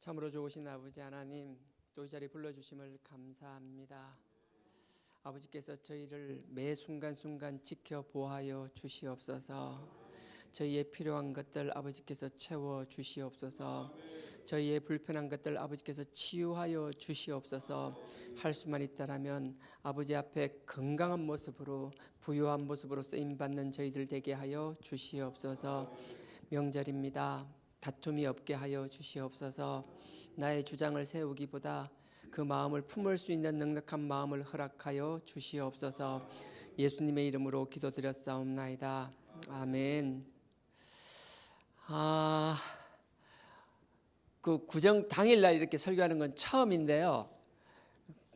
참으로 좋으신 아버지 하나님, 또 이 자리 불러주심을 감사합니다. 아버지께서 저희를 매 순간순간 지켜보하여 주시옵소서. 저희의 필요한 것들 아버지께서 채워 주시옵소서. 저희의 불편한 것들 아버지께서 치유하여 주시옵소서. 할 수만 있다라면 아버지 앞에 건강한 모습으로 부유한 모습으로 쓰임받는 저희들 되게 하여 주시옵소서. 명절입니다. 다툼이 없게 하여 주시옵소서. 나의 주장을 세우기보다 그 마음을 품을 수 있는 넉넉한 마음을 허락하여 주시옵소서. 예수님의 이름으로 기도드렸사옵나이다. 아멘. 그 구정 당일날 이렇게 설교하는 건 처음인데요.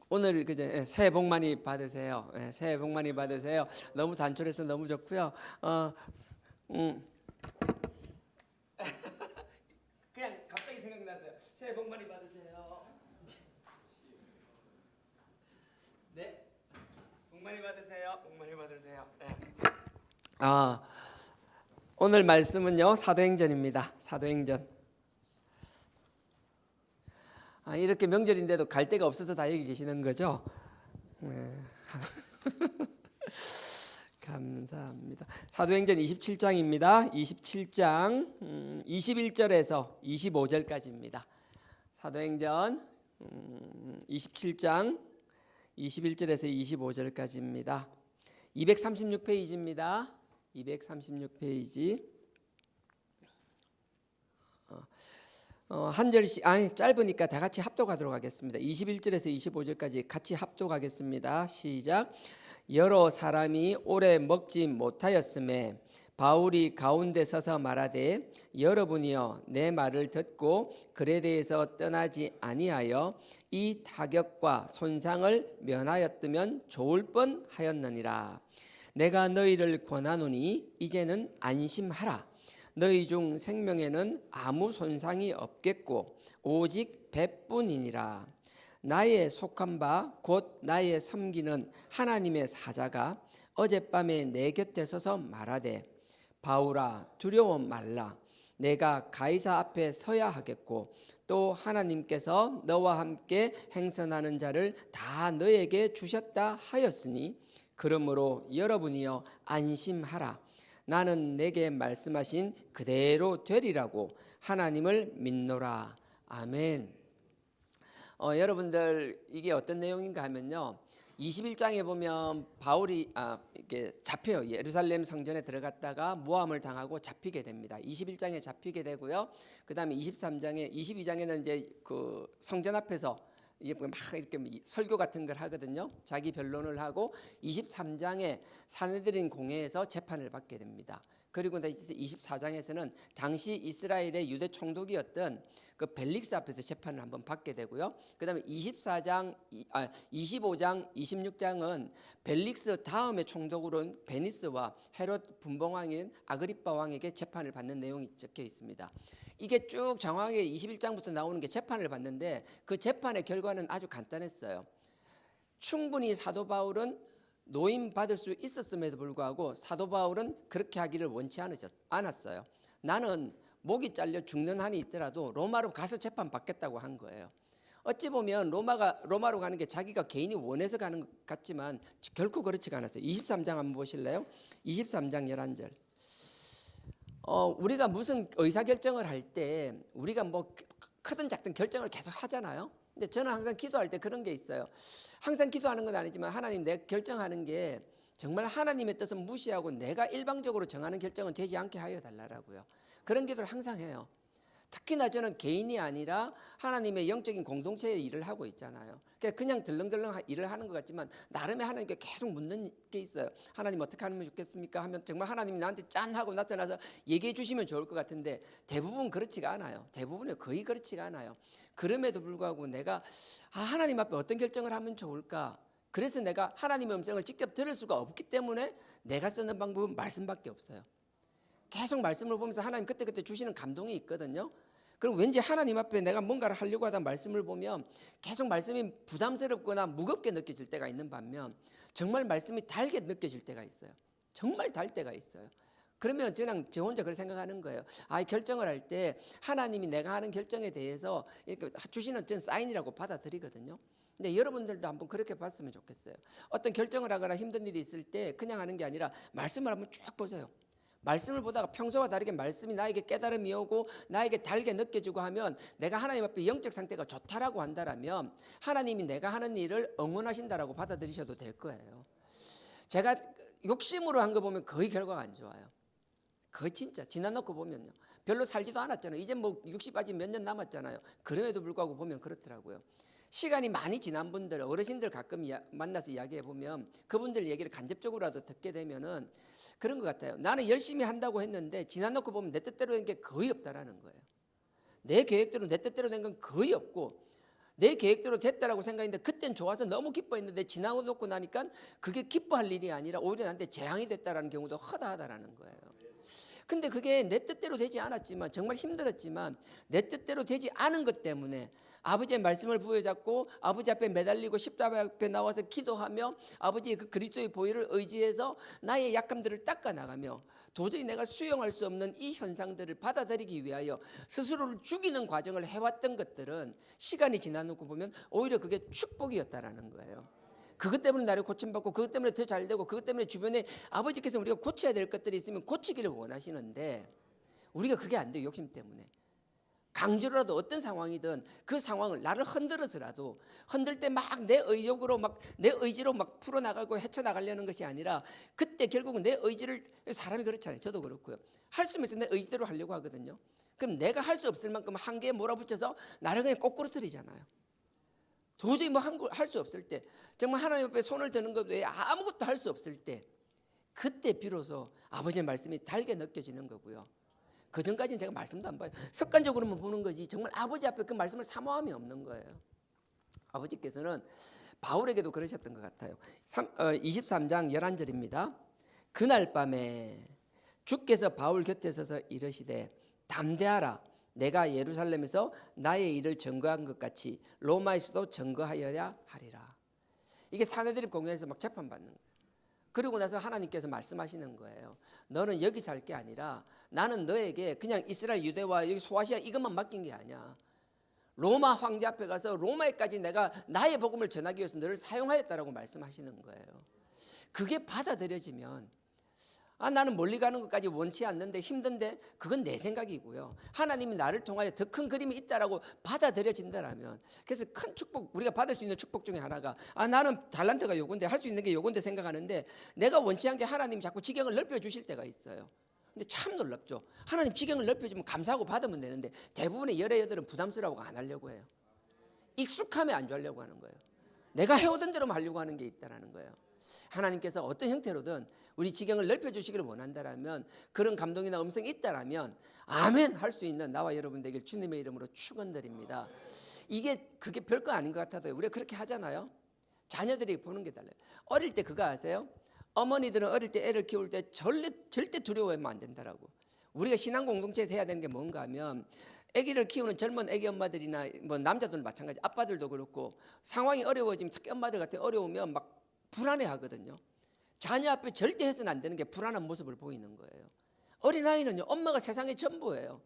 오늘 그제 새해 복 많이 받으세요. 새해 복 많이 받으세요. 너무 단촐해서 너무 좋고요. 그냥 갑자기 생각났어요. 새해 복 많이 받으세요. 네, 복 많이 받으세요. 복 많이 받으세요. 네. 오늘 말씀은요 사도행전입니다. 사도행전. 이렇게 명절인데도 갈 데가 없어서 다 여기 계시는 거죠? 네. 감사합니다. 사도행전 27장입니다. 27장 21절에서 25절까지입니다. 사도행전 27장 21절에서 25절까지입니다. 236페이지입니다. 236페이지. 한 절씩 짧으니까 다 같이 합독하도록 하겠습니다. 21절에서 25절까지 같이 합독하겠습니다. 시작. 여러 사람이 오래 먹지 못하였음에 바울이 가운데 서서 말하되 여러분이여 내 말을 듣고 그레데에서 떠나지 아니하여 이 타격과 손상을 면하였으면 좋을 뻔하였느니라. 내가 너희를 권하노니 이제는 안심하라. 너희 중 생명에는 아무 손상이 없겠고 오직 배뿐이니라. 나의 속한 바 곧 나의 섬기는 하나님의 사자가 어젯밤에 내 곁에 서서 말하되 바울아 두려워 말라. 내가 가이사 앞에 서야 하겠고 또 하나님께서 너와 함께 행선하는 자를 다 너에게 주셨다 하였으니 그러므로 여러분이여 안심하라. 나는 내게 말씀하신 그대로 되리라고 하나님을 믿노라. 아멘. 여러분들 이게 어떤 내용인가 하면요. 21장에 보면 바울이 이렇게 잡혀요. 예루살렘 성전에 들어갔다가 모함을 당하고 잡히게 됩니다. 21장에 잡히게 되고요. 그다음에 22장에는 이제 그 성전 앞에서 이게 막 이렇게 설교 같은 걸 하거든요. 자기 변론을 하고 23장에 사내들인 공회에서 재판을 받게 됩니다. 그리고 24장에서는 당시 이스라엘의 유대 총독이었던 그 벨릭스 앞에서 재판을 한번 받게 되고요. 그다음에 25장, 26장은 벨릭스 다음의 총독으로는 베니스와 헤롯 분봉왕인 아그리빠 왕에게 재판을 받는 내용이 적혀 있습니다. 이게 쭉 정확하게 21장부터 나오는 게 재판을 받는데 그 재판의 결과는 아주 간단했어요. 충분히 사도 바울은 노임 받을 수 있었음에도 불구하고 사도 바울은 그렇게 하기를 원치 않았어요. 나는 목이 잘려 죽는 한이 있더라도 로마로 가서 재판 받겠다고 한 거예요. 어찌 보면 로마로 가는 게 자기가 개인이 원해서 가는 것 같지만 결코 그렇지가 않았어요. 23장 한번 보실래요? 23장 11절. 우리가 무슨 의사결정을 할 때 우리가 뭐 크든 작든 결정을 계속 하잖아요. 근데 저는 항상 기도할 때 그런 게 있어요. 항상 기도하는 건 아니지만 하나님, 내가 결정하는 게 정말 하나님의 뜻은 무시하고 내가 일방적으로 정하는 결정은 되지 않게 하여 달라고요. 그런 기도를 항상 해요. 특히나 저는 개인이 아니라 하나님의 영적인 공동체의 일을 하고 있잖아요. 그냥 들렁들렁 일을 하는 것 같지만 나름의 하나님께 계속 묻는 게 있어요. 하나님 어떻게 하면 좋겠습니까? 하면 정말 하나님이 나한테 짠 하고 나타나서 얘기해 주시면 좋을 것 같은데 대부분 그렇지가 않아요. 대부분은 거의 그렇지가 않아요. 그럼에도 불구하고 내가 하나님 앞에 어떤 결정을 하면 좋을까? 그래서 내가 하나님의 음성을 직접 들을 수가 없기 때문에 내가 쓰는 방법은 말씀밖에 없어요. 계속 말씀을 보면서 하나님 그때그때 주시는 감동이 있거든요. 그럼 왠지 하나님 앞에 내가 뭔가를 하려고 하다 말씀을 보면 계속 말씀이 부담스럽거나 무겁게 느껴질 때가 있는 반면 정말 말씀이 달게 느껴질 때가 있어요. 정말 달 때가 있어요. 그러면 그냥 저 혼자 그렇게 생각하는 거예요. 아, 결정을 할 때 하나님이 내가 하는 결정에 대해서 이렇게 주시는 전 사인이라고 받아들이거든요. 근데 여러분들도 한번 그렇게 봤으면 좋겠어요. 어떤 결정을 하거나 힘든 일이 있을 때 그냥 하는 게 아니라 말씀을 한번 쭉 보세요. 말씀을 보다가 평소와 다르게 말씀이 나에게 깨달음이 오고 나에게 달게 느껴지고 하면 내가 하나님 앞에 영적 상태가 좋다라고 한다라면 하나님이 내가 하는 일을 응원하신다라고 받아들이셔도 될 거예요. 제가 욕심으로 한 거 보면 거의 결과가 안 좋아요. 거의 진짜 지나놓고 보면요. 별로 살지도 않았잖아요. 이제 뭐 60 아직 몇 년 남았잖아요. 그럼에도 불구하고 보면 그렇더라고요. 시간이 많이 지난 분들, 어르신들 가끔 만나서 이야기해 보면 그분들 얘기를 간접적으로라도 듣게 되면은 그런 것 같아요. 나는 열심히 한다고 했는데 지나놓고 보면 내 뜻대로 된 게 거의 없다라는 거예요. 내 계획대로 내 뜻대로 된 건 거의 없고 내 계획대로 됐다라고 생각했는데 그땐 좋아서 너무 기뻐했는데 지나놓고 나니까 그게 기뻐할 일이 아니라 오히려 나한테 재앙이 됐다라는 경우도 허다하다라는 거예요. 근데 그게 내 뜻대로 되지 않았지만 정말 힘들었지만 내 뜻대로 되지 않은 것 때문에 아버지의 말씀을 부여잡고 아버지 앞에 매달리고 십자가 앞에 나와서 기도하며 아버지의 그 그리스도의 보혈을 의지해서 나의 약함들을 닦아나가며 도저히 내가 수용할 수 없는 이 현상들을 받아들이기 위하여 스스로를 죽이는 과정을 해왔던 것들은 시간이 지나놓고 보면 오히려 그게 축복이었다라는 거예요. 그것 때문에 나를 고침받고 그것 때문에 더 잘되고 그것 때문에 주변에 아버지께서 우리가 고쳐야 될 것들이 있으면 고치기를 원하시는데 우리가 그게 안 돼요. 욕심 때문에. 강제로라도 어떤 상황이든 그 상황을 나를 흔들어서라도 흔들 때 막 내 의욕으로 막 내 의지로 막 풀어나가고 헤쳐나가려는 것이 아니라 그때 결국은 내 의지를 사람이 그렇잖아요. 저도 그렇고요. 할 수 있으면 내 의지대로 하려고 하거든요. 그럼 내가 할 수 없을 만큼 한계에 몰아붙여서 나를 그냥 거꾸로뜨리잖아요. 도저히 뭐 할 수 없을 때 정말 하나님 앞에 손을 드는 것 외에 아무것도 할 수 없을 때 그때 비로소 아버지의 말씀이 달게 느껴지는 거고요. 그 전까지는 제가 말씀도 안 봐요. 습관적으로만 보는 거지 정말 아버지 앞에 그 말씀을 사모함이 없는 거예요. 아버지께서는 바울에게도 그러셨던 것 같아요. 23장 11절입니다. 그날 밤에 주께서 바울 곁에 서서 이르시되 담대하라. 내가 예루살렘에서 나의 일을 증거한 것 같이 로마에서도 증거하여야 하리라. 이게 사내들이 공회에서 막 재판받는 거예요. 그리고 나서 하나님께서 말씀하시는 거예요. 너는 여기 살 게 아니라 나는 너에게 그냥 이스라엘 유대와 여기 소아시아 이것만 맡긴 게 아니야. 로마 황제 앞에 가서 로마에까지 내가 나의 복음을 전하기 위해서 너를 사용하였다라고 말씀하시는 거예요. 그게 받아들여지면 나는 멀리 가는 것까지 원치 않는데 힘든데 그건 내 생각이고요. 하나님이 나를 통하여 더 큰 그림이 있다라고 받아들여진다라면 그래서 큰 축복 우리가 받을 수 있는 축복 중에 하나가 나는 달란트가 요건데 할 수 있는 게 요건데 생각하는데 내가 원치 않게 하나님이 자꾸 지경을 넓혀주실 때가 있어요. 근데 참 놀랍죠. 하나님 지경을 넓혀주면 감사하고 받으면 되는데 대부분의 열애여들은 부담스러워하고 안 하려고 해요. 익숙함에 안주하려고 하는 거예요. 내가 해오던 대로만 하려고 하는 게 있다라는 거예요. 하나님께서 어떤 형태로든 우리 지경을 넓혀주시기를 원한다라면 그런 감동이나 음성이 있다라면 아멘 할 수 있는 나와 여러분 되길 주님의 이름으로 축원드립니다. 그게 별거 아닌 것 같아도 우리가 그렇게 하잖아요. 자녀들이 보는 게 달라요. 어릴 때 그거 아세요? 어머니들은 어릴 때 애를 키울 때 절대 두려워하면 안 된다라고. 우리가 신앙 공동체에서 해야 되는 게 뭔가 하면 아기를 키우는 젊은 아기 엄마들이나 뭐 남자들도 마찬가지 아빠들도 그렇고 상황이 어려워지면 특히 엄마들 같은 어려우면 막 불안해하거든요. 자녀 앞에 절대 해서는 안 되는 게 불안한 모습을 보이는 거예요. 어린아이는요 엄마가 세상의 전부예요.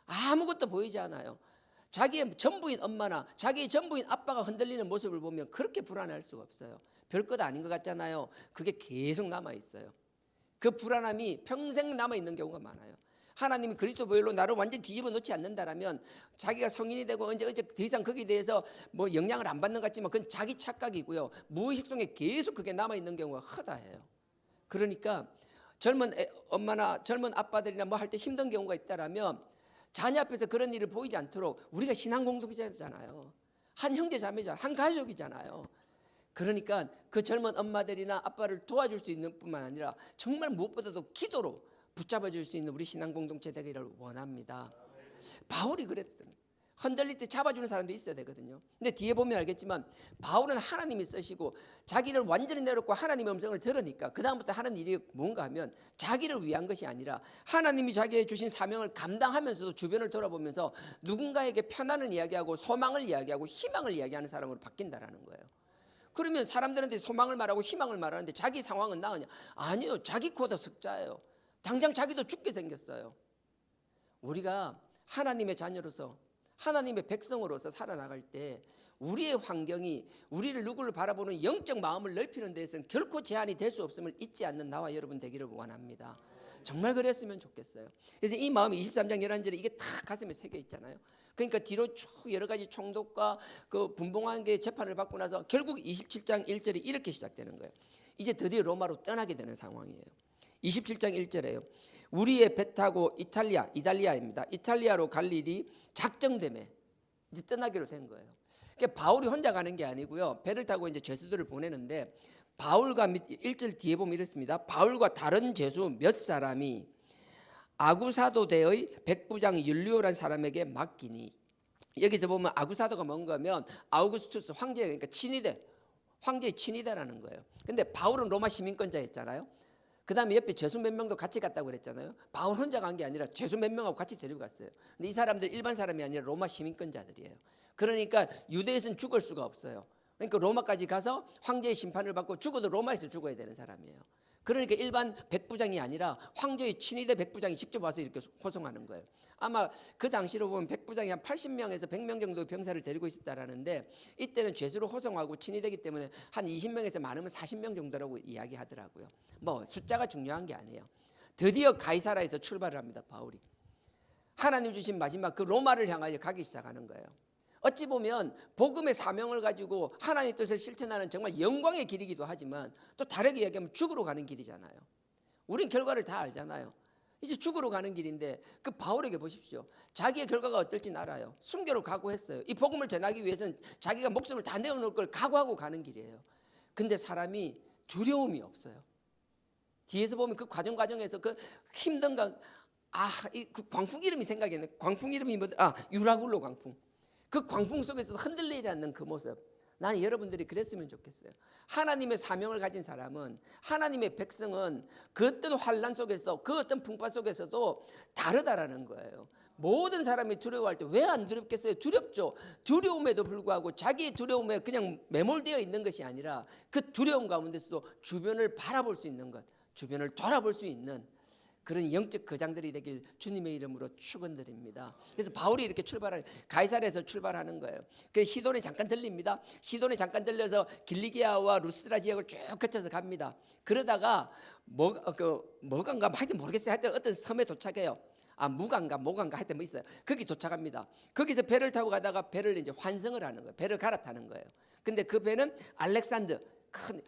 아무것도 보이지 않아요. 자기의 전부인 엄마나 자기의 전부인 아빠가 흔들리는 모습을 보면 그렇게 불안할 수가 없어요. 별것 아닌 것 같잖아요. 그게 계속 남아있어요. 그 불안함이 평생 남아있는 경우가 많아요. 하나님이 그리스도 보혈로 나를 완전히 뒤집어 놓지 않는다라면 자기가 성인이 되고 언제 더 이상 거기에 대해서 뭐 영향을 안 받는 것 같지만 그건 자기 착각이고요. 무의식 속에 계속 그게 남아있는 경우가 허다해요. 그러니까 젊은 엄마나 젊은 아빠들이나 뭐 할 때 힘든 경우가 있다라면 자녀 앞에서 그런 일을 보이지 않도록 우리가 신앙 공동체잖아요. 한 형제 자매잖아요. 한 가족이잖아요. 그러니까 그 젊은 엄마들이나 아빠를 도와줄 수 있는 뿐만 아니라 정말 무엇보다도 기도로 붙잡아줄 수 있는 우리 신앙 공동체 되기를 원합니다. 바울이 그랬어요. 흔들릴 때 잡아주는 사람도 있어야 되거든요. 근데 뒤에 보면 알겠지만 바울은 하나님이 쓰시고 자기를 완전히 내려놓고 하나님의 음성을 들으니까 그 다음부터 하는 일이 뭔가 하면 자기를 위한 것이 아니라 하나님이 자기에게 주신 사명을 감당하면서도 주변을 돌아보면서 누군가에게 편안을 이야기하고 소망을 이야기하고 희망을 이야기하는 사람으로 바뀐다라는 거예요. 그러면 사람들한테 소망을 말하고 희망을 말하는데 자기 상황은 나으냐? 아니요. 자기 코도 석자예요. 당장 자기도 죽게 생겼어요. 우리가 하나님의 자녀로서 하나님의 백성으로서 살아나갈 때 우리의 환경이 우리를 누구를 바라보는 영적 마음을 넓히는 데에서는 결코 제한이 될 수 없음을 잊지 않는 나와 여러분 되기를 원합니다. 정말 그랬으면 좋겠어요. 그래서 이 마음이 23장 11절에 이게 다 가슴에 새겨 있잖아요. 그러니까 뒤로 쭉 여러 가지 총독과 그 분봉한 게 재판을 받고 나서 결국 27장 1절이 이렇게 시작되는 거예요. 이제 드디어 로마로 떠나게 되는 상황이에요. 27장 1절에요. 우리의 배 타고 이탈리아입니다. 이탈리아로 갈 일이 작정되매 이제 떠나기로 된 거예요. 그러니까 바울이 혼자 가는 게 아니고요. 배를 타고 이제 죄수들을 보내는데 바울과 1절 뒤에 보면 이렇습니다. 바울과 다른 죄수 몇 사람이 아구사도대의 백부장 율리오라는 사람에게 맡기니, 여기서 보면 아구사도가 뭔가 하면 아우구스투스 황제, 그러니까 친위대, 황제의 친위대라는 거예요. 근데 바울은 로마 시민권자였잖아요. 그 다음에 옆에 죄수 몇 명도 같이 갔다고 그랬잖아요. 바울 혼자 간 게 아니라 죄수 몇 명하고 같이 데리고 갔어요. 근데 이 사람들 일반 사람이 아니라 로마 시민권자들이에요. 그러니까 유대에서는 죽을 수가 없어요. 그러니까 로마까지 가서 황제의 심판을 받고 죽어도 로마에서 죽어야 되는 사람이에요. 그러니까 일반 백부장이 아니라 황제의 친위대 백부장이 직접 와서 이렇게 호송하는 거예요. 아마 그 당시로 보면 백부장이 한 80명에서 100명 정도 병사를 데리고 있었다라는데, 이때는 죄수로 호송하고 친위대이기 때문에 한 20명에서 많으면 40명 정도라고 이야기하더라고요. 뭐 숫자가 중요한 게 아니에요. 드디어 가이사라에서 출발을 합니다. 바울이 하나님 주신 마지막 그 로마를 향하여 가기 시작하는 거예요. 어찌 보면 복음의 사명을 가지고 하나님의 뜻을 실천하는 정말 영광의 길이기도 하지만 또 다르게 얘기하면 죽으러 가는 길이잖아요. 우린 결과를 다 알잖아요. 이제 죽으러 가는 길인데 그 바울에게 보십시오. 자기의 결과가 어떨지 알아요. 순교를 각오했어요. 이 복음을 전하기 위해서는 자기가 목숨을 다 내어놓을 걸 각오하고 가는 길이에요. 근데 사람이 두려움이 없어요. 뒤에서 보면 그 과정에서 그 힘든 그 광풍 이름이 생각이 나요. 광풍 이름이 뭐더라? 유라굴로 광풍. 그 광풍 속에서 흔들리지 않는 그 모습, 나는 여러분들이 그랬으면 좋겠어요. 하나님의 사명을 가진 사람은, 하나님의 백성은 그 어떤 환난 속에서, 그 어떤 풍파 속에서도 다르다라는 거예요. 모든 사람이 두려워할 때 왜 안 두렵겠어요? 두렵죠. 두려움에도 불구하고 자기의 두려움에 그냥 매몰되어 있는 것이 아니라 그 두려움 가운데서도 주변을 바라볼 수 있는 것, 주변을 돌아볼 수 있는 그런 영적 거장들이 되길 주님의 이름으로 축원드립니다. 그래서 바울이 이렇게 가이사랴에서 출발하는 거예요. 그래서 시돈에 잠깐 들립니다. 시돈에 잠깐 들려서 길리기아와 루스드라 지역을 쭉 거쳐서 갑니다. 그러다가 뭐간가 하여튼 모르겠어요. 하여튼 어떤 섬에 도착해요. 무간가 하여튼 뭐 있어요. 거기 도착합니다. 거기서 배를 타고 가다가 배를 이제 환승을 하는 거예요. 배를 갈아타는 거예요. 근데 그 배는 알렉산더, 큰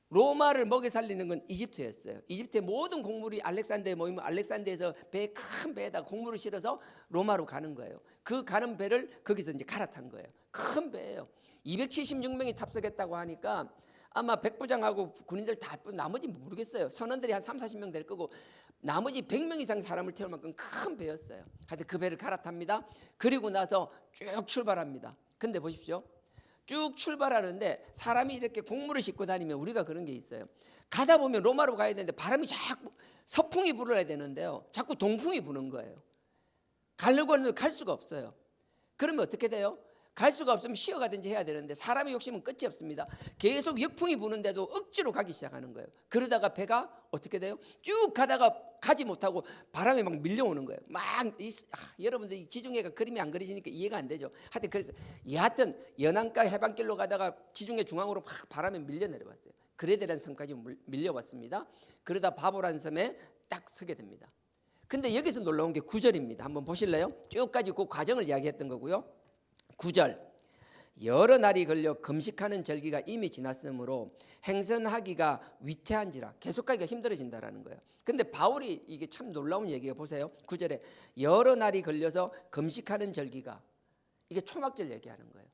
로마를 먹여 살리는 건 이집트였어요. 이집트의 모든 곡물이 알렉산더에 모이면 알렉산더에서 큰 배에다 곡물을 실어서 로마로 가는 거예요. 그 가는 배를 거기서 이제 갈아탄 거예요. 큰 배예요. 276명이 탑승했다고 하니까 아마 백부장하고 군인들 다 나머지 모르겠어요. 선원들이 한 30-40명 될 거고 나머지 100명 이상 사람을 태울 만큼 큰 배였어요. 하여튼 그 배를 갈아탑니다. 그리고 나서 쭉 출발합니다. 근데 보십시오. 쭉 출발하는데 사람이 이렇게 곡물을 싣고 다니면 우리가 그런 게 있어요. 가다 보면 로마로 가야 되는데 바람이 자꾸 서풍이 불어야 되는데요. 자꾸 동풍이 부는 거예요. 가려고 하는데 갈 수가 없어요. 그러면 어떻게 돼요? 갈 수가 없으면 쉬어가든지 해야 되는데 사람의 욕심은 끝이 없습니다. 계속 역풍이 부는데도 억지로 가기 시작하는 거예요. 그러다가 배가 어떻게 돼요? 쭉 가다가 가지 못하고 바람에 막 밀려오는 거예요. 여러분들 지중해가 그림이 안 그려지니까 이해가 안 되죠. 하여튼 그래서 여하튼 연안가 해방길로 가다가 지중해 중앙으로 막 바람에 밀려 내려왔어요. 그레데라는 섬까지 밀려왔습니다. 그러다 바보라는 섬에 딱 서게 됩니다. 근데 여기서 놀라운 게 9절입니다. 한번 보실래요? 쭉까지 그 과정을 이야기했던 거고요. 9절, 여러 날이 걸려 금식하는 절기가 이미 지났으므로 행선하기가 위태한지라, 계속 가기가 힘들어진다라는 거예요. 근데 바울이 이게 참 놀라운 얘기가, 보세요. 9절에 여러 날이 걸려서 금식하는 절기가, 이게 초막절 얘기하는 거예요.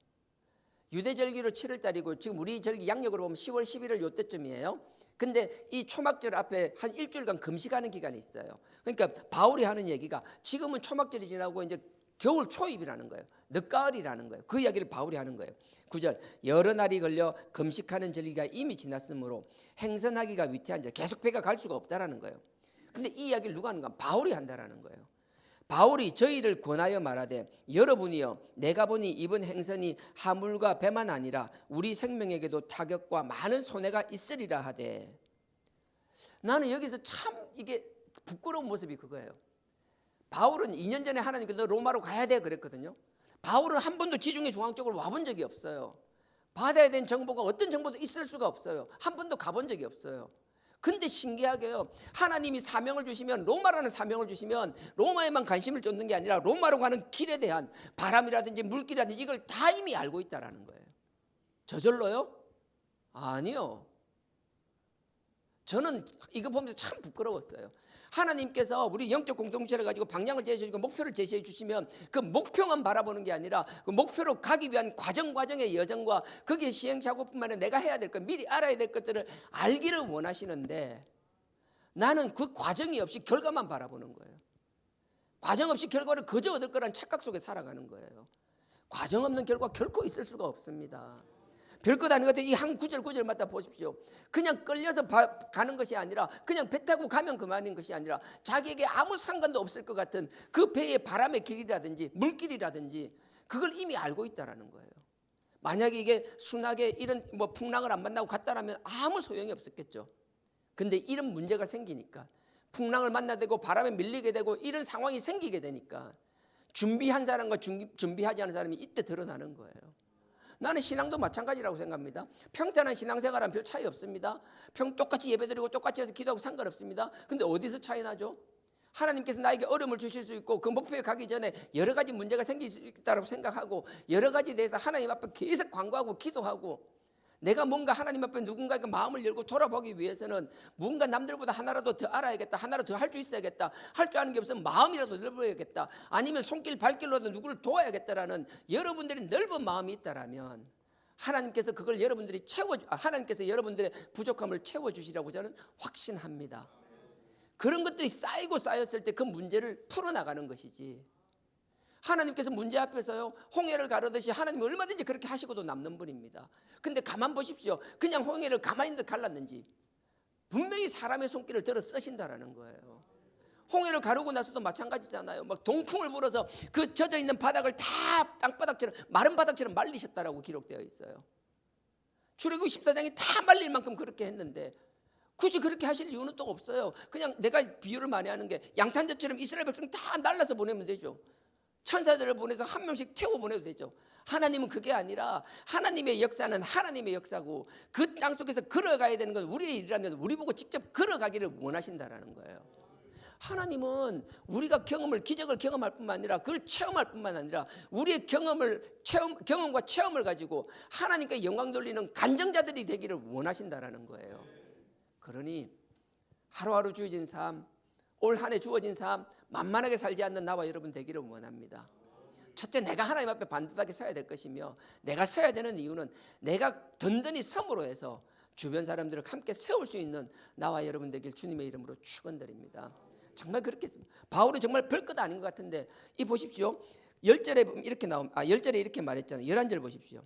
유대 절기로 7월달이고 지금 우리 절기 양력으로 보면 10월 11일 요때쯤이에요. 근데 이 초막절 앞에 한 일주일간 금식하는 기간이 있어요. 그러니까 바울이 하는 얘기가 지금은 초막절이 지나고 이제 겨울 초입이라는 거예요. 늦가을이라는 거예요. 그 이야기를 바울이 하는 거예요. 9절, 여러 날이 걸려 금식하는 절기가 이미 지났으므로 행선하기가 위태한지, 계속 배가 갈 수가 없다라는 거예요. 근데 이 이야기를 누가 하는가? 바울이 한다라는 거예요. 바울이 저희를 권하여 말하되, 여러분이여 내가 보니 이번 행선이 하물과 배만 아니라 우리 생명에게도 타격과 많은 손해가 있으리라 하되. 나는 여기서 참 이게 부끄러운 모습이 그거예요. 바울은 2년 전에 하나님께서 로마로 가야 돼 그랬거든요. 바울은 한 번도 지중해 중앙 쪽으로 와본 적이 없어요. 받아야 되는 정보가 어떤 정보도 있을 수가 없어요. 한 번도 가본 적이 없어요. 근데 신기하게요, 하나님이 사명을 주시면, 로마라는 사명을 주시면 로마에만 관심을 쫓는 게 아니라 로마로 가는 길에 대한 바람이라든지 물길이라든지 이걸 다 이미 알고 있다라는 거예요. 저절로요? 아니요. 저는 이거 보면서 참 부끄러웠어요. 하나님께서 우리 영적 공동체를 가지고 방향을 제시해 주시고 목표를 제시해 주시면 그 목표만 바라보는 게 아니라 그 목표로 가기 위한 과정의 여정과 거기에 시행착오뿐만 아니라 내가 해야 될 것, 미리 알아야 될 것들을 알기를 원하시는데, 나는 그 과정이 없이 결과만 바라보는 거예요. 과정 없이 결과를 그저 얻을 거란 착각 속에 살아가는 거예요. 과정 없는 결과 결코 있을 수가 없습니다. 별것 아닌 것 같아요. 이 한 구절마다 보십시오. 그냥 끌려서 가는 것이 아니라, 그냥 배 타고 가면 그만인 것이 아니라, 자기에게 아무 상관도 없을 것 같은 그 배의 바람의 길이라든지 물길이라든지 그걸 이미 알고 있다라는 거예요. 만약에 이게 순하게 이런 풍랑을 안 만나고 갔다라면 아무 소용이 없었겠죠. 근데 이런 문제가 생기니까, 풍랑을 만나게 되고 바람에 밀리게 되고 이런 상황이 생기게 되니까 준비한 사람과 준비하지 않은 사람이 이때 드러나는 거예요. 나는 신앙도 마찬가지라고 생각합니다. 평탄한 신앙생활은 별 차이 없습니다. 똑같이 예배드리고 똑같이 해서 기도하고 상관없습니다. 근데 어디서 차이 나죠? 하나님께서 나에게 어려움을 주실 수 있고 그 목표에 가기 전에 여러 가지 문제가 생길 수 있다고 생각하고 여러 가지에 대해서 하나님 앞에 계속 간구하고 기도하고, 내가 뭔가 하나님 앞에 누군가에게 마음을 열고 돌아보기 위해서는 뭔가 남들보다 하나라도 더 알아야겠다, 하나라도 더 할 수 있어야겠다, 할 줄 아는 게 없으면 마음이라도 넓어야겠다, 아니면 손길 발길로라도 누구를 도와야겠다라는 여러분들이 넓은 마음이 있다라면 하나님께서 그걸 하나님께서 여러분들의 부족함을 채워주시라고 저는 확신합니다. 그런 것들이 쌓였을 때 그 문제를 풀어나가는 것이지, 하나님께서 문제 앞에서요 홍해를 가르듯이 하나님은 얼마든지 그렇게 하시고도 남는 분입니다. 근데 가만 보십시오. 그냥 홍해를 가만히 갈랐는지 분명히 사람의 손길을 들어 쓰신다라는 거예요. 홍해를 가르고 나서도 마찬가지잖아요. 막 동풍을 불어서 그 젖어 있는 바닥을 다 땅바닥처럼, 마른 바닥처럼 말리셨다라고 기록되어 있어요. 출애굽 14장이 다 말릴 만큼 그렇게 했는데 굳이 그렇게 하실 이유는 또 없어요. 그냥 내가 비유를 많이 하는 게, 양탄자처럼 이스라엘 백성 다 날라서 보내면 되죠. 천사들을 보내서 한 명씩 태워 보내도 되죠. 하나님은 그게 아니라, 하나님의 역사는 하나님의 역사고 그 땅 속에서 걸어가야 되는 건 우리의 일이라면 우리 보고 직접 걸어가기를 원하신다라는 거예요. 하나님은 우리가 기적을 경험할 뿐만 아니라 그걸 체험할 뿐만 아니라 우리의 경험과 체험을 가지고 하나님께 영광 돌리는 간증자들이 되기를 원하신다라는 거예요. 그러니 하루하루 주어진 삶, 올 한 해 주어진 삶 만만하게 살지 않는 나와 여러분 되기를 원합니다. 첫째, 내가 하나님 앞에 반듯하게 서야 될 것이며, 내가 서야 되는 이유는 내가 든든히 섬으로 해서 주변 사람들을 함께 세울 수 있는 나와 여러분 되길 주님의 이름으로 축원드립니다. 정말 그렇겠습니다. 바울은 정말 별것 아닌 것 같은데, 이 보십시오. 10절에 이렇게 말했잖아요. 11절 보십시오.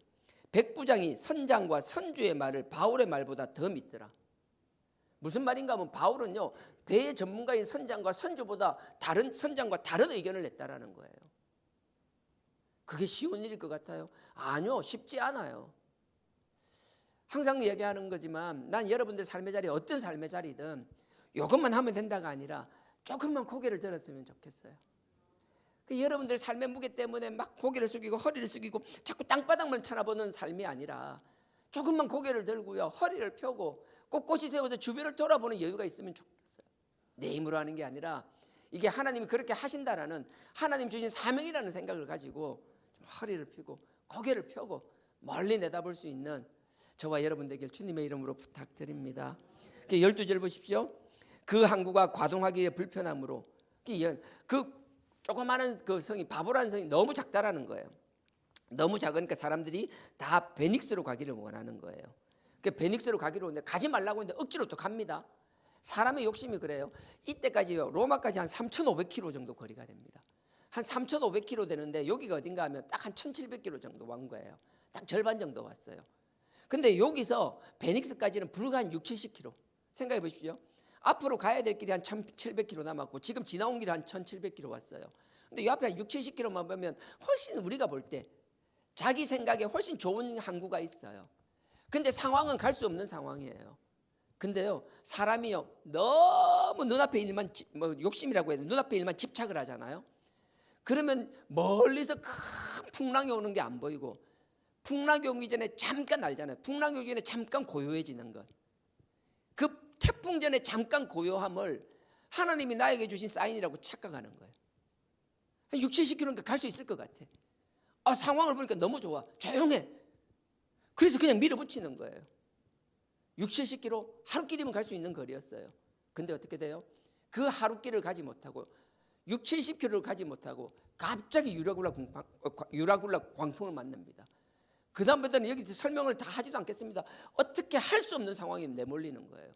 백부장이 선장과 선주의 말을 바울의 말보다 더 믿더라. 무슨 말인가 하면, 바울은요 배의 전문가인 선장과 선주보다 선장과 다른 의견을 냈다라는 거예요. 그게 쉬운 일일 것 같아요? 아니요, 쉽지 않아요. 항상 얘기하는 거지만, 난 여러분들 삶의 자리에 어떤 삶의 자리든 이것만 하면 된다가 아니라 조금만 고개를 들었으면 좋겠어요. 여러분들 삶의 무게 때문에 막 고개를 숙이고 허리를 숙이고 자꾸 땅바닥만 쳐다보는 삶이 아니라, 조금만 고개를 들고요 허리를 펴고 꼿꼿이 세워서 주변을 돌아보는 여유가 있으면 좋겠어요. 내 힘으로 하는 게 아니라 이게 하나님이 그렇게 하신다라는, 하나님 주신 사명이라는 생각을 가지고 좀 허리를 펴고 고개를 펴고 멀리 내다볼 수 있는 저와 여러분 되길 주님의 이름으로 부탁드립니다. 12절 보십시오. 그 항구가 과동하기에 불편함으로, 그 조그마한 그 성이, 바보라는 성이 너무 작다라는 거예요. 너무 작으니까 사람들이 다 베닉스로 가기를 원하는 거예요. 베닉스로 가기로 하는데 가지 말라고 했는데 억지로 또 갑니다. 사람의 욕심이 그래요. 이때까지요 로마까지 한 3,500km 정도 거리가 됩니다. 한 3,500km 되는데 여기가 어딘가 하면 딱 한 1,700km 정도 완 거예요. 딱 절반 정도 왔어요. 근데 여기서 베닉스까지는 불과 한 60-70km. 생각해 보십시오. 앞으로 가야 될 길이 한 1,700km 남았고 지금 지나온 길이 한 1,700km 왔어요. 근데 이 앞에 한 60-70km만 보면 훨씬 우리가 볼 때 자기 생각에 훨씬 좋은 항구가 있어요. 근데 상황은 갈 수 없는 상황이에요. 근데요, 사람이요 너무 눈앞에 일만 욕심이라고 해야 돼. 눈앞에 일만 집착을 하잖아요. 그러면 멀리서 큰 풍랑이 오는 게 안 보이고, 풍랑이 오기 전에 잠깐 알잖아요. 풍랑이 오기 전에 잠깐 고요해지는 것. 그 태풍 전에 잠깐 고요함을 하나님이 나에게 주신 사인이라고 착각하는 거예요. 한 6, 70km 갈 수 있을 것 같아. 상황을 보니까 너무 좋아. 조용해. 그래서 그냥 밀어붙이는 거예요. 6, 70km 하루길이면 갈 수 있는 거리였어요. 근데 어떻게 돼요? 그 하루길을 가지 못하고 6, 70km를 가지 못하고 갑자기 유라굴라 광풍을 만납니다. 그 다음부터는 여기 설명을 다 하지도 않겠습니다. 어떻게 할 수 없는 상황에 내몰리는 거예요.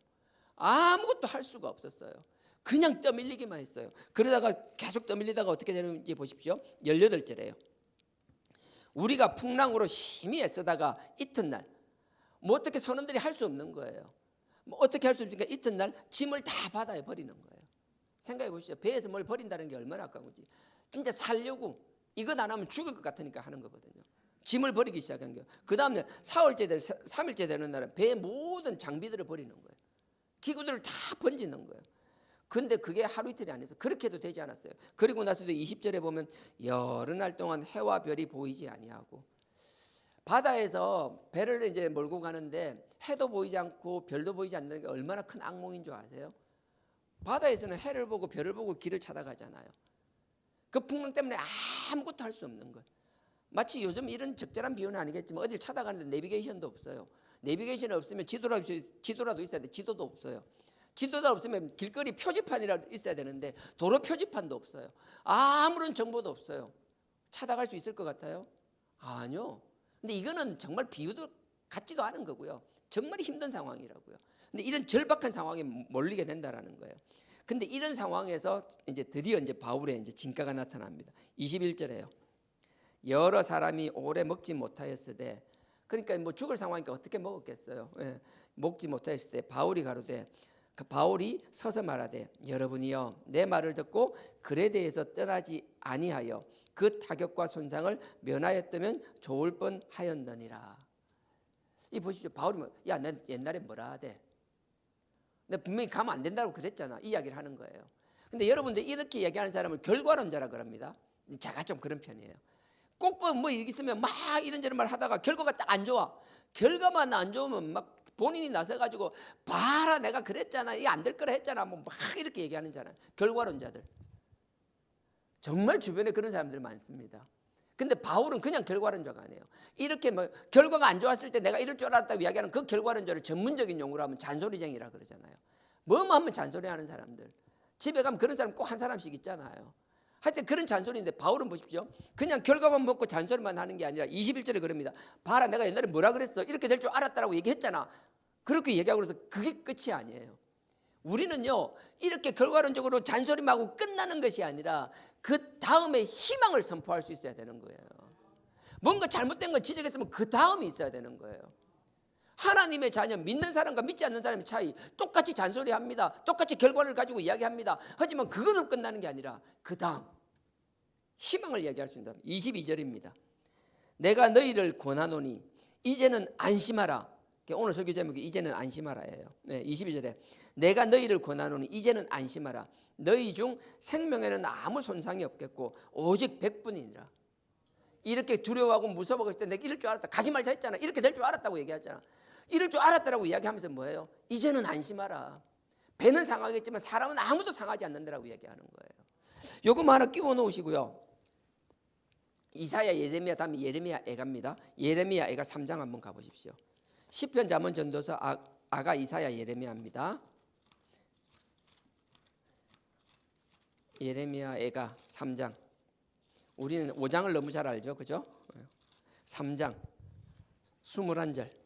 아무것도 할 수가 없었어요. 그냥 떠밀리기만 했어요. 그러다가 계속 떠밀리다가 어떻게 되는지 보십시오. 18절에요. 우리가 풍랑으로 심히 애쓰다가 이튿날, 어떻게 선원들이 할 수 없는 거예요. 어떻게 할 수 없으니까 이튿날 짐을 다 바다에 버리는 거예요. 생각해 보시죠. 배에서 뭘 버린다는 게 얼마나 아까운지. 진짜 살려고 이것 안 하면 죽을 것 같으니까 하는 거거든요. 짐을 버리기 시작한 거예요. 그 다음에 3일째 되는 날은 배의 모든 장비들을 버리는 거예요. 기구들을 다 번지는 거예요. 근데 그게 하루 이틀이 아니어서 그렇게 해도 되지 않았어요. 그리고 나서도 20절에 보면 여러 날 동안 해와 별이 보이지 아니하고, 바다에서 배를 이제 몰고 가는데 해도 보이지 않고 별도 보이지 않는 게 얼마나 큰 악몽인 줄 아세요? 바다에서는 해를 보고 별을 보고 길을 찾아가잖아요. 그 풍랑 때문에 아무것도 할 수 없는 것. 마치 요즘 이런 적절한 비유는 아니겠지만 어딜 찾아가는데 내비게이션도 없어요. 내비게이션이 없으면 지도라도 있어야 돼. 지도도 없어요. 지도도 없으면 길거리 표지판이라도 있어야 되는데 도로 표지판도 없어요. 아무런 정보도 없어요. 찾아갈 수 있을 것 같아요? 아니요. 근데 이거는 정말 비유도 같지도 않은 거고요. 정말 힘든 상황이라고요. 근데 이런 절박한 상황에 몰리게 된다라는 거예요. 근데 이런 상황에서 이제 드디어 이제 바울의 이제 진가가 나타납니다. 21절에요. 여러 사람이 오래 먹지 못하였으되, 그러니까 뭐 죽을 상황이니까 어떻게 먹었겠어요. 예. 먹지 못하였을 때 바울이 가로되, 바울이 서서 말하되, 여러분이여 내 말을 듣고 글에 대해서 떠나지 아니하여 그 타격과 손상을 면하였다면 좋을 뻔하였느니라. 이 보십시오. 바울이 야, 내 옛날에 뭐라 하대? 내가 분명히 가면 안 된다고 그랬잖아. 이 이야기를 하는 거예요. 근데 여러분들 이렇게 얘기하는 사람을 결과론자라 그럽니다. 제가 좀 그런 편이에요. 꼭 뭐 있으면 막 이런저런 말 하다가 결과가 딱 안 좋아. 결과만 안 좋으면 막 본인이 나서가지고 봐라 내가 그랬잖아. 이게 안 될 거라 했잖아. 뭐 막 이렇게 얘기하는 자는 결과론자들. 정말 주변에 그런 사람들 많습니다. 근데 바울은 그냥 결과론자가 아니에요. 이렇게 뭐 결과가 안 좋았을 때 내가 이럴 줄 알았다고 이야기하는 그 결과론자를 전문적인 용어로 하면 잔소리쟁이라 그러잖아요. 뭐뭐 하면 잔소리하는 사람들. 집에 가면 그런 사람 꼭 한 사람씩 있잖아요. 하여튼 그런 잔소리인데 바울은 보십시오. 그냥 결과만 먹고 잔소리만 하는 게 아니라 21절에 그럽니다. 봐라 내가 옛날에 뭐라 그랬어. 이렇게 될 줄 알았다라고 얘기했잖아. 그렇게 얘기하고 그래서 그게 끝이 아니에요. 우리는요 이렇게 결과론적으로 잔소리만 하고 끝나는 것이 아니라 그 다음에 희망을 선포할 수 있어야 되는 거예요. 뭔가 잘못된 건 지적했으면 그 다음이 있어야 되는 거예요. 하나님의 자녀, 믿는 사람과 믿지 않는 사람의 차이, 똑같이 잔소리합니다. 똑같이 결과를 가지고 이야기합니다. 하지만 그것으로 끝나는 게 아니라 그 다음 희망을 이야기할 수 있다. 22절입니다. 내가 너희를 권하노니 이제는 안심하라. 오늘 설교 제목이 이제는 안심하라예요. 22절에 내가 너희를 권하노니 이제는 안심하라. 너희 중 생명에는 아무 손상이 없겠고 오직 100분이니라. 이렇게 두려워하고 무서워할 때 내가 이럴 줄 알았다. 가지 말자 했잖아. 이렇게 될 줄 알았다고 얘기하잖아. 이럴 줄 알았다라고 이야기하면서 뭐예요? 이제는 안심하라. 배는 상하겠지만 사람은 아무도 상하지 않는다라고 얘기하는 거예요. 요거 하나 끼워 놓으시고요. 이사야, 예레미야 다음에 예레미야 애가입니다. 예레미야 애가 3장 한번 가보십시오. 시편, 잠언, 전도서, 아가, 이사야, 예레미야입니다. 예레미야 애가 3장. 우리는 5장을 너무 잘 알죠, 그죠? 3장 21절.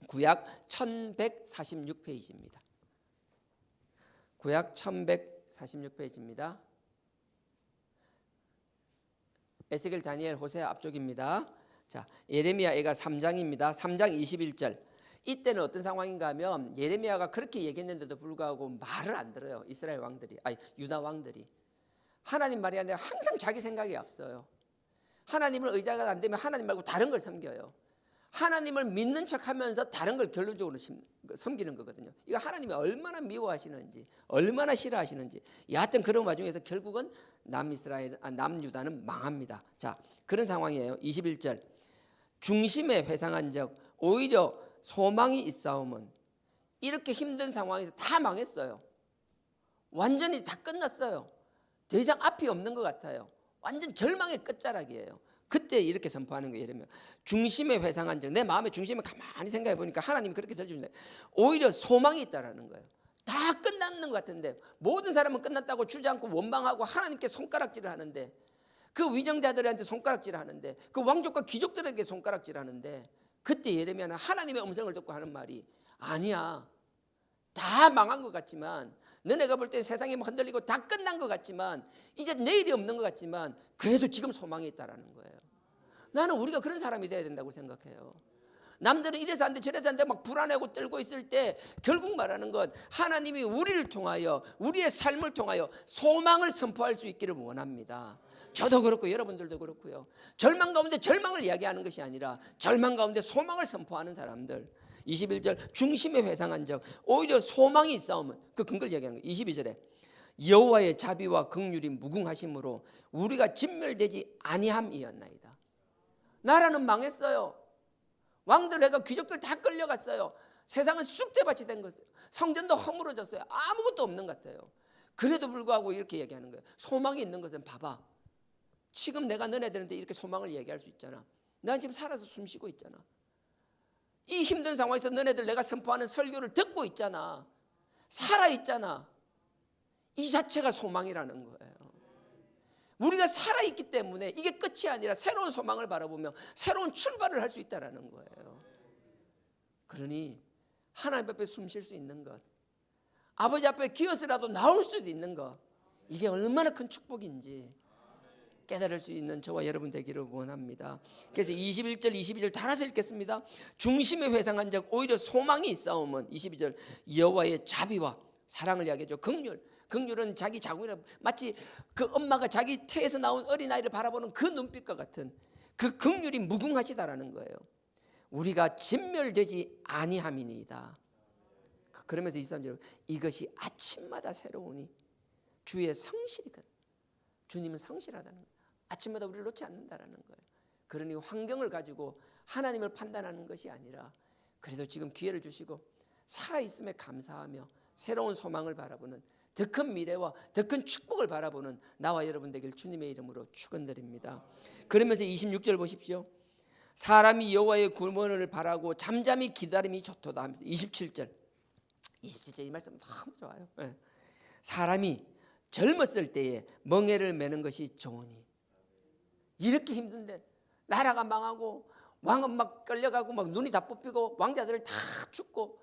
구약 1146페이지입니다. 구약 1146페이지입니다. 에스겔, 다니엘, 호세아 앞쪽입니다. 자, 예레미야 애가 3장입니다. 3장 21절. 이때는 어떤 상황인가 하면 예레미야가 그렇게 얘기했는데도 불구하고 말을 안 들어요. 이스라엘 왕들이, 유다 왕들이. 하나님 말이 아니라 항상 자기 생각이 앞서요. 하나님을 의지가 안 되면 하나님 말고 다른 걸 섬겨요. 하나님을 믿는 척하면서 다른 걸 결론적으로 섬기는 거거든요. 이거 하나님이 얼마나 미워하시는지, 얼마나 싫어하시는지. 여하튼 그런 와중에서 결국은 남유다는 망합니다. 자, 그런 상황이에요. 21절. 중심에 회상한 적 오히려 소망이 있사오면, 이렇게 힘든 상황에서 다 망했어요. 완전히 다 끝났어요. 더 이상 앞이 없는 것 같아요. 완전 절망의 끝자락이에요. 그때 이렇게 선포하는 거예요. 예를 들면 중심에 회상한 적, 내 마음의 중심에 가만히 생각해 보니까 하나님이 그렇게 들려주는데 오히려 소망이 있다라는 거예요. 다 끝났는 것 같은데, 모든 사람은 끝났다고 주저앉고 원망하고 하나님께 손가락질을 하는데, 그 위정자들한테 손가락질을 하는데, 그 왕족과 귀족들에게 손가락질을 하는데, 그때 예레미야는 하나님의 음성을 듣고 하는 말이, 아니야, 다 망한 것 같지만, 너네가 볼 때 세상이 흔들리고 다 끝난 것 같지만, 이제 내일이 없는 것 같지만, 그래도 지금 소망이 있다라는 거예요. 나는 우리가 그런 사람이 돼야 된다고 생각해요. 남들은 이래서 안 돼 저래서 안 돼 막 불안해하고 떨고 있을 때, 결국 말하는 건 하나님이 우리를 통하여, 우리의 삶을 통하여 소망을 선포할 수 있기를 원합니다. 저도 그렇고 여러분들도 그렇고요. 절망 가운데 절망을 이야기하는 것이 아니라 절망 가운데 소망을 선포하는 사람들. 21절 중심에 회상한 적 오히려 소망이 있사오면, 그 근거를 이야기하는 거예요. 22절에 여호와의 자비와 긍휼이 무궁하심으로 우리가 진멸되지 아니함이었나이다. 나라는 망했어요. 왕들 해가 귀족들 다 끌려갔어요. 세상은 쑥대밭이 된 것이에요. 성전도 허물어졌어요. 아무것도 없는 것 같아요. 그래도 불구하고 이렇게 얘기하는 거예요. 소망이 있는 것은 봐봐, 지금 내가 너네들한테 이렇게 소망을 얘기할 수 있잖아. 난 지금 살아서 숨 쉬고 있잖아. 이 힘든 상황에서 너네들 내가 선포하는 설교를 듣고 있잖아. 살아있잖아. 이 자체가 소망이라는 거예요. 우리가 살아있기 때문에 이게 끝이 아니라 새로운 소망을 바라보며 새로운 출발을 할 수 있다는 거예요. 그러니 하나님 앞에 숨 쉴 수 있는 것, 아버지 앞에 기어서라도 나올 수도 있는 것, 이게 얼마나 큰 축복인지 깨달을 수 있는 저와 여러분 되기를 원합니다. 그래서 21절 22절 달아서 읽겠습니다. 중심에 회상한 적 오히려 소망이 있사오면, 22절 여호와의 자비와 사랑을 이야기하죠. 긍휼은 자기 자궁이라, 마치 그 엄마가 자기 태에서 나온 어린아이를 바라보는 그 눈빛과 같은 그 긍휼이 무궁하시다라는 거예요. 우리가 진멸되지 아니함이니이다. 그러면서 23절 이것이 아침마다 새로우니 주의 성실이거든. 주님은 성실하다는 거예요. 아침마다 우리를 놓지 않는다라는 거예요. 그러니 환경을 가지고 하나님을 판단하는 것이 아니라, 그래도 지금 기회를 주시고 살아있음에 감사하며 새로운 소망을 바라보는, 더 큰 미래와 더 큰 축복을 바라보는 나와 여러분 되길 주님의 이름으로 축원드립니다. 그러면서 26절 보십시오. 사람이 여호와의 구원을 바라고 잠잠히 기다림이 좋도다 하면서 27절 이 말씀 너무 좋아요. 사람이 젊었을 때에 멍에를 매는 것이 좋으니, 이렇게 힘든데 나라가 망하고 왕은 막 끌려가고 막 눈이 다 뽑히고 왕자들 다 죽고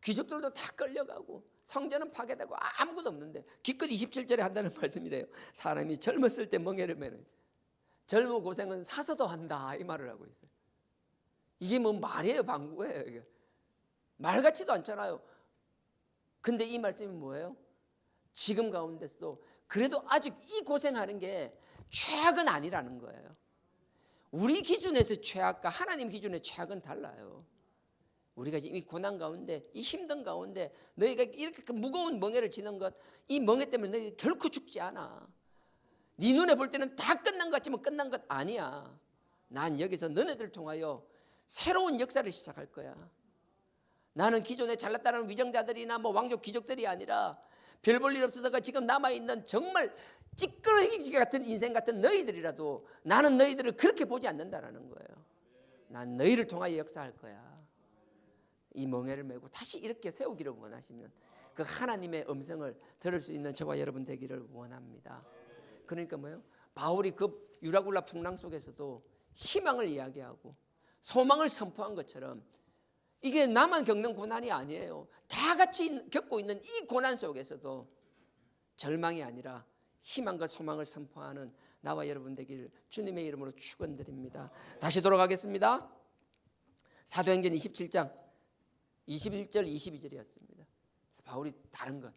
귀족들도 다 끌려가고 성전은 파괴되고 아무것도 없는데 기껏 27절에 한다는 말씀이래요. 사람이 젊었을 때 멍에를 매는, 젊은 고생은 사서도 한다, 이 말을 하고 있어요. 이게 뭐 말이에요, 방구예요? 이게 말 같지도 않잖아요. 근데 이 말씀이 뭐예요? 지금 가운데서도 그래도 아직 이 고생하는 게 최악은 아니라는 거예요. 우리 기준에서 최악과 하나님 기준의 최악은 달라요. 우리가 지금 이 고난 가운데, 이 힘든 가운데 너희가 이렇게 무거운 멍에를 지는 것, 이 멍에 때문에 너희가 결코 죽지 않아. 네 눈에 볼 때는 다 끝난 것 같지만 끝난 것 아니야. 난 여기서 너네들 통하여 새로운 역사를 시작할 거야. 나는 기존에 잘났다는 위정자들이나 뭐 왕족 귀족들이 아니라 별 볼 일 없어서가 지금 남아있는 정말 찌끄러기 같은 인생 같은 너희들이라도 나는 너희들을 그렇게 보지 않는다라는 거예요. 난 너희를 통하여 역사할 거야. 이 멍에를 메고 다시 이렇게 세우기를 원하시면 그 하나님의 음성을 들을 수 있는 저와 여러분 되기를 원합니다. 그러니까 뭐예요? 바울이 그 유라굴라 풍랑 속에서도 희망을 이야기하고 소망을 선포한 것처럼, 이게 나만 겪는 고난이 아니에요. 다 같이 겪고 있는 이 고난 속에서도 절망이 아니라 희망과 소망을 선포하는 나와 여러분 되기를 주님의 이름으로 축원드립니다. 다시 돌아가겠습니다. 사도행전 27장 21절 22절이었습니다. 바울이 다른 것,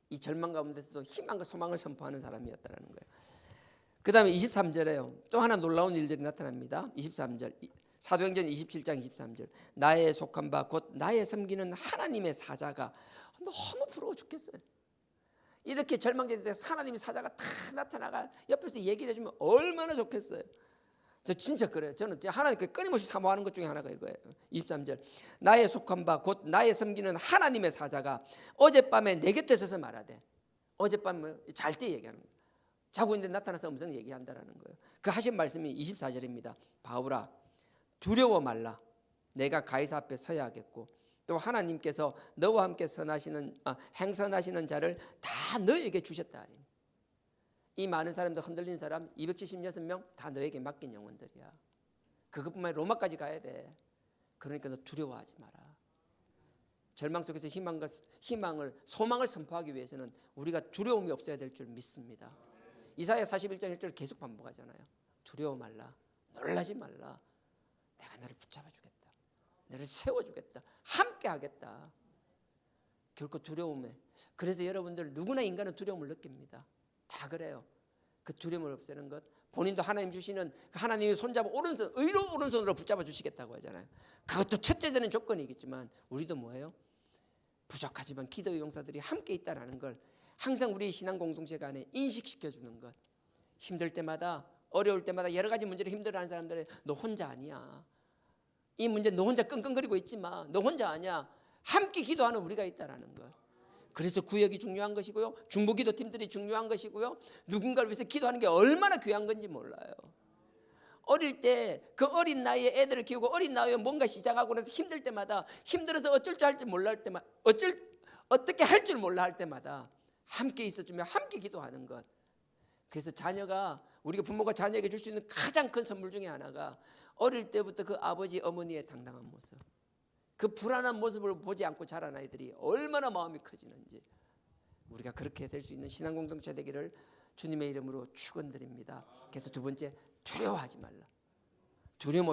이 절망 가운데서도 희망과 소망을 선포하는 사람이었다는 거예요. 그 다음에 23절에요. 또 하나 놀라운 일들이 나타납니다. 23절 사도행전 27장 23절 나의 속한 바 곧 나의 섬기는 하나님의 사자가 너무 부러워 죽겠어요. 이렇게 절망적일 때 하나님의 사자가 다 나타나가 옆에서 얘기를 해주면 얼마나 좋겠어요. 저 진짜 그래요. 저는 하나님께 끊임없이 사모하는 것 중에 하나가 이거예요. 23절 나의 속한 바 곧 나의 섬기는 하나님의 사자가 어젯밤에 내 곁에 서서 말하되, 어젯밤에 잘 때 얘기하는 거예요. 자고 있는데 나타나서 음성 얘기한다라는 거예요. 그 하신 말씀이 24절입니다. 바울아 두려워 말라. 내가 가이사 앞에 서야 하겠고 또 하나님께서 너와 함께 행선하시는 자를 다 너에게 주셨다. 이 많은 사람들 흔들린 사람 276명 다 너에게 맡긴 영혼들이야. 그것뿐만 아니라 로마까지 가야 돼. 그러니까 너 두려워하지 마라. 절망 속에서 소망을 선포하기 위해서는 우리가 두려움이 없어야 될 줄 믿습니다. 이사야 41장 1절 계속 반복하잖아요. 두려워 말라. 놀라지 말라. 내가 너를 붙잡아 주겠다. 너를 세워주겠다. 함께 하겠다. 결코 두려움에. 그래서 여러분들 누구나 인간은 두려움을 느낍니다. 다 그래요. 그 두려움을 없애는 것. 본인도 하나님 주시는 하나님이 손잡아 의로 오른손으로 붙잡아 주시겠다고 하잖아요. 그것도 첫째 되는 조건이겠지만 우리도 뭐예요? 부족하지만 기도의 용사들이 함께 있다는 걸 항상 우리 신앙 공동체 간에 인식시켜주는 것. 힘들 때마다 어려울 때마다 여러 가지 문제로 힘들어하는 사람들은 너 혼자 아니야. 이 문제 너 혼자 끙끙거리고 있지 마. 너 혼자 아니야. 함께 기도하는 우리가 있다는 것. 그래서 구역이 중요한 것이고요. 중보기도팀들이 중요한 것이고요. 누군가를 위해서 기도하는 게 얼마나 귀한 건지 몰라요. 어릴 때 그 어린 나이에 애들을 키우고 어린 나이에 뭔가 시작하고 나서 힘들 때마다 힘들어서 어쩔 줄 할지 몰라 할 때마다 어떻게 할 줄 몰라 할 때마다 함께 있어주며 함께 기도하는 것. 그래서 우리가 부모가 자녀에게 줄 수 있는 가장 큰 선물 중에 하나가 어릴 때부터 그 아버지 어머니의 당당한 모습, 그 불안한 모습을 보지 않고 자란 아이들이 얼마나 마음이 커지는지 우리가 그렇게 될 수 있는 신앙 공동체 되기를 주님의 이름으로 축원드립니다. 그래서 두 번째, 두려워하지 말라. 두려움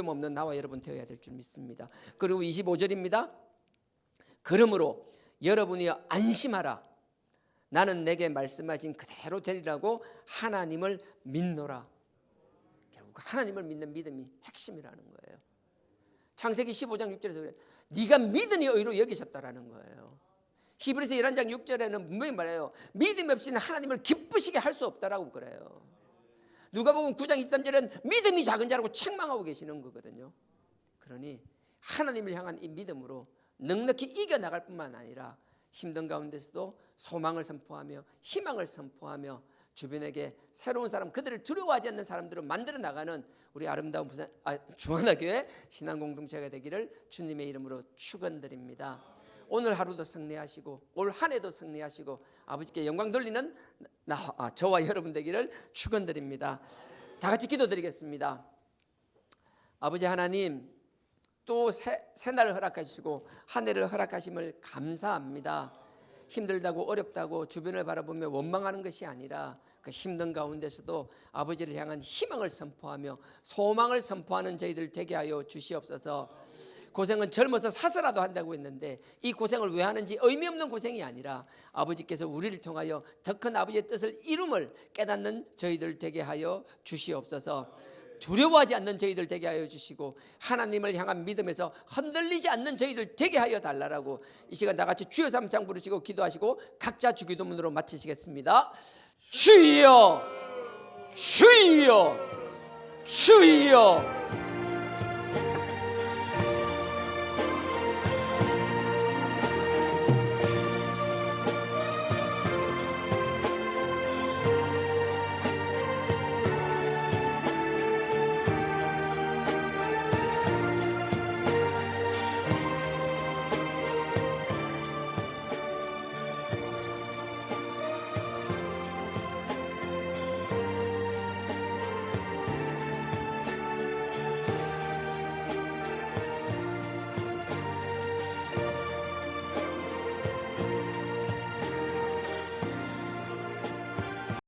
없는 나와 여러분 되어야 될 줄 믿습니다. 그리고 25절입니다. 그러므로 여러분이 안심하라. 나는 내게 말씀하신 그대로 되리라고 하나님을 믿노라. 결국 하나님을 믿는 믿음이 핵심이라는 거예요. 창세기 15장 6절에서 그래. 네가 믿으니 의로 여기셨다라는 거예요. 히브리서 11장 6절에는 분명히 말해요. 믿음 없이는 하나님을 기쁘시게 할 수 없다라고 그래요. 누가복음 9장 23절에는 믿음이 작은 자라고 책망하고 계시는 거거든요. 그러니 하나님을 향한 이 믿음으로 넉넉히 이겨나갈 뿐만 아니라 힘든 가운데서도 소망을 선포하며 희망을 선포하며 주변에게 새로운 사람, 그들을 두려워하지 않는 사람들을 만들어 나가는 우리 아름다운 중환아교회 신앙 공동체가 되기를 주님의 이름으로 축원드립니다. 오늘 하루도 승리하시고 올 한 해도 승리하시고 아버지께 영광 돌리는 저와 여러분 되기를 축원드립니다. 다 같이 기도드리겠습니다. 아버지 하나님, 또 새날을 허락하시고 한 해를 허락하심을 감사합니다. 힘들다고 어렵다고 주변을 바라보며 원망하는 것이 아니라 그 힘든 가운데서도 아버지를 향한 희망을 선포하며 소망을 선포하는 저희들 되게 하여 주시옵소서. 고생은 젊어서 사서라도 한다고 했는데 이 고생을 왜 하는지 의미 없는 고생이 아니라 아버지께서 우리를 통하여 더 큰 아버지의 뜻을 이룸을 깨닫는 저희들 되게 하여 주시옵소서. 두려워하지 않는 저희들 되게 하여 주시고 하나님을 향한 믿음에서 흔들리지 않는 저희들 되게 하여 달라라고 이 시간 다 같이 주여 삼창 부르시고 기도하시고 각자 주기도문으로 마치시겠습니다. 주여 주여 주여